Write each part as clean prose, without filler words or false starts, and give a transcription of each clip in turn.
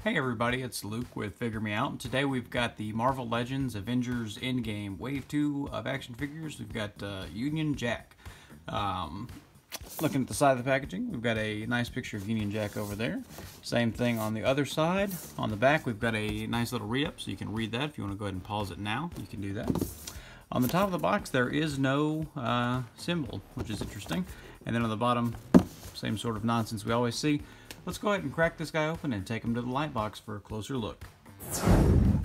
Hey everybody, it's Luke with Figure Me Out, and today we've got the Marvel Legends Avengers Endgame Wave 2 of action figures. We've got Union Jack. Looking at the side of the packaging, we've got a nice picture of Union Jack over there. Same thing on the other side. On the back, we've got a nice little read-up, so you can read that. If you want to go ahead and pause it now, you can do that. On the top of the box, there is no symbol, which is interesting. And then on the bottom, same sort of nonsense we always see. Let's go ahead and crack this guy open and take him to the light box for a closer look.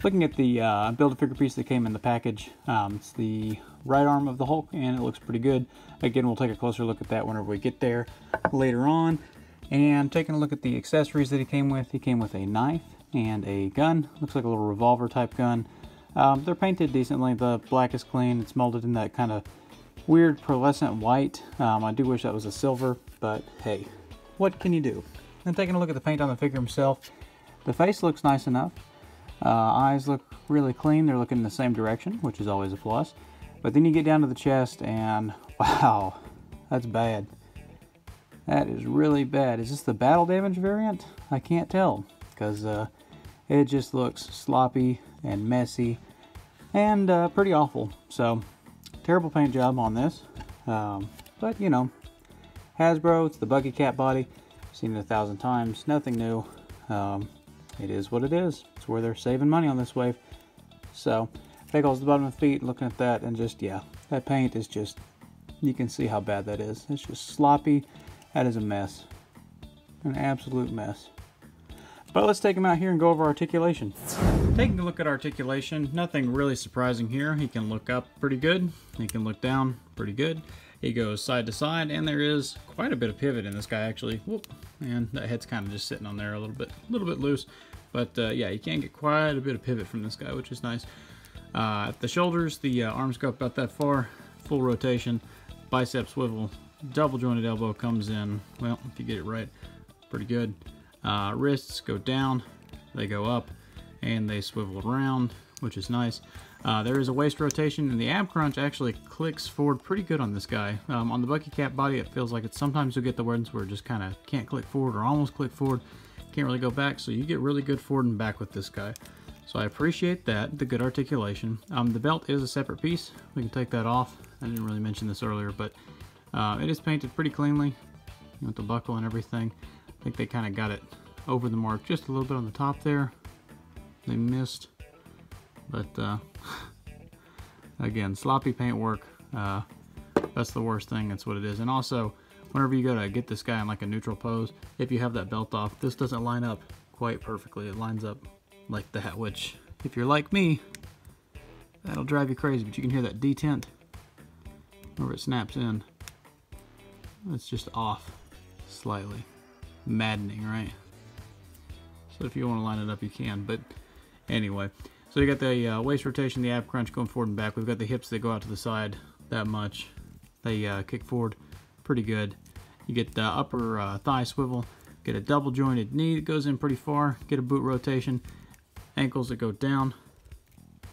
Looking at the Build-A-Figure piece that came in the package, it's the right arm of the Hulk, and it looks pretty good. Again, we'll take a closer look at that whenever we get there later on. And taking a look at the accessories that he came with a knife and a gun. Looks like a little revolver type gun. They're painted decently. The black is clean. It's molded in that kind of weird pearlescent white. I do wish that was a silver, but hey, what can you do? And taking a look at the paint on the figure himself, the face looks nice enough. Eyes look really clean. They're looking in the same direction, which is always a plus. But then you get down to the chest and wow, that's bad. That is really bad. Is this the battle damage variant? I can't tell because it just looks sloppy and messy and pretty awful. So terrible paint job on this. But you know, Hasbro, it's the buggy cat body. Seen it 1,000 times, nothing new. It is what it is. It's where they're saving money on this wave. So, take off the bottom of the feet, looking at that, and just, yeah, that paint is just, you can see how bad that is. It's just sloppy. That is a mess. An absolute mess. But let's take him out here and go over articulation. Taking a look at articulation, nothing really surprising here. He can look up pretty good. He can look down pretty good. He goes side to side, and there is quite a bit of pivot in this guy, actually. Whoop, and that head's kind of just sitting on there a little bit loose. But yeah, you can get quite a bit of pivot from this guy, which is nice. At the shoulders, the arms go up about that far, full rotation, bicep swivel, double jointed elbow comes in, well, if you get it right, pretty good. Wrists go down, they go up, and they swivel around, which is nice. There is a waist rotation, and the ab crunch actually clicks forward pretty good on this guy. On the Bucky Cat body, it feels like sometimes you'll get the ones where it just kind of can't click forward or almost click forward, can't really go back, so you get really good forward and back with this guy. So I appreciate that, the good articulation. The belt is a separate piece. We can take that off. I didn't really mention this earlier, but it is painted pretty cleanly with the buckle and everything. I think they kind of got it over the mark just a little bit on the top there. They missed. But again, sloppy paint work, that's the worst thing. That's what it is. And also, whenever you go to get this guy in like a neutral pose, if you have that belt off, this doesn't line up quite perfectly. It lines up like that, which if you're like me, that'll drive you crazy. But you can hear that detent whenever it snaps in. It's just off slightly. Maddening, right? So if you want to line it up, you can. But anyway. So you got the waist rotation, the ab crunch going forward and back. We've got the hips that go out to the side that much. They kick forward pretty good. You get the upper thigh swivel. Get a double jointed knee that goes in pretty far. Get a boot rotation. Ankles that go down.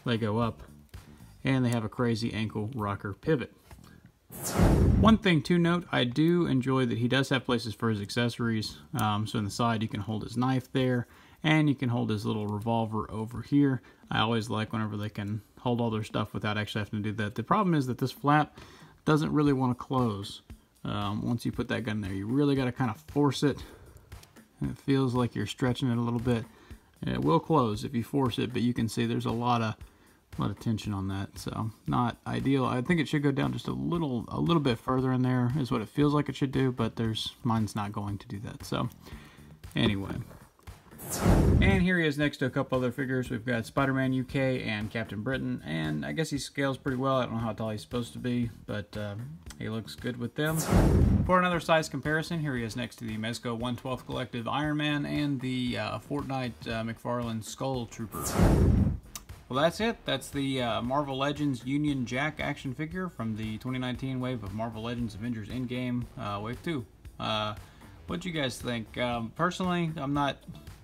They go up. And they have a crazy ankle rocker pivot. One thing to note, I do enjoy that he does have places for his accessories. So in the side you can hold his knife there. And you can hold his little revolver over here. I always like whenever they can hold all their stuff without actually having to do that. The problem is that this flap doesn't really want to close. Once you put that gun there, you really got to kind of force it. And it feels like you're stretching it a little bit. And it will close if you force it, but you can see there's a lot of tension on that. So not ideal. I think it should go down just a little bit further in there is what it feels like it should do, but mine's not going to do that. So anyway. And here he is next to a couple other figures. We've got Spider-Man UK and Captain Britain, and I guess he scales pretty well. I don't know how tall he's supposed to be, but he looks good with them. For another size comparison, here he is next to the Mezco 1/12 Collective Iron Man and the Fortnite McFarlane Skull Trooper. Well, that's it. That's the Marvel Legends Union Jack action figure from the 2019 wave of Marvel Legends Avengers Endgame Wave 2. What do you guys think? Personally,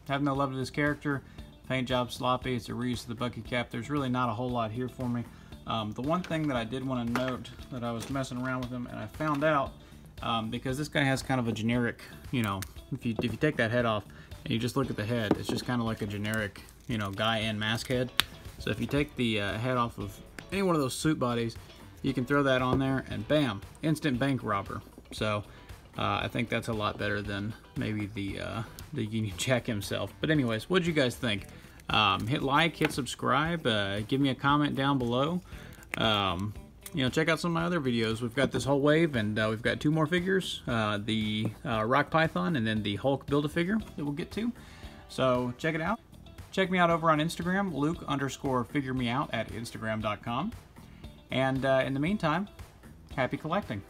have no love to this character. Paint job sloppy. It's a reuse of the Bucky cap. There's really not a whole lot here for me. The one thing that I did want to note that I was messing around with him and I found out because this guy has kind of a generic, you know, if you take that head off, and you just look at the head, it's just kind of like a generic, you know, guy and mask head. So if you take the head off of any one of those suit bodies, you can throw that on there and bam, instant bank robber. So I think that's a lot better than maybe the Union Jack himself. But anyways, what did you guys think? Hit like, hit subscribe, give me a comment down below. You know, check out some of my other videos. We've got this whole wave, and we've got 2 more figures, the Rock Python and then the Hulk Build-A-Figure that we'll get to. So check it out. Check me out over on Instagram, Luke_figuremeout at Instagram.com. And in the meantime, happy collecting.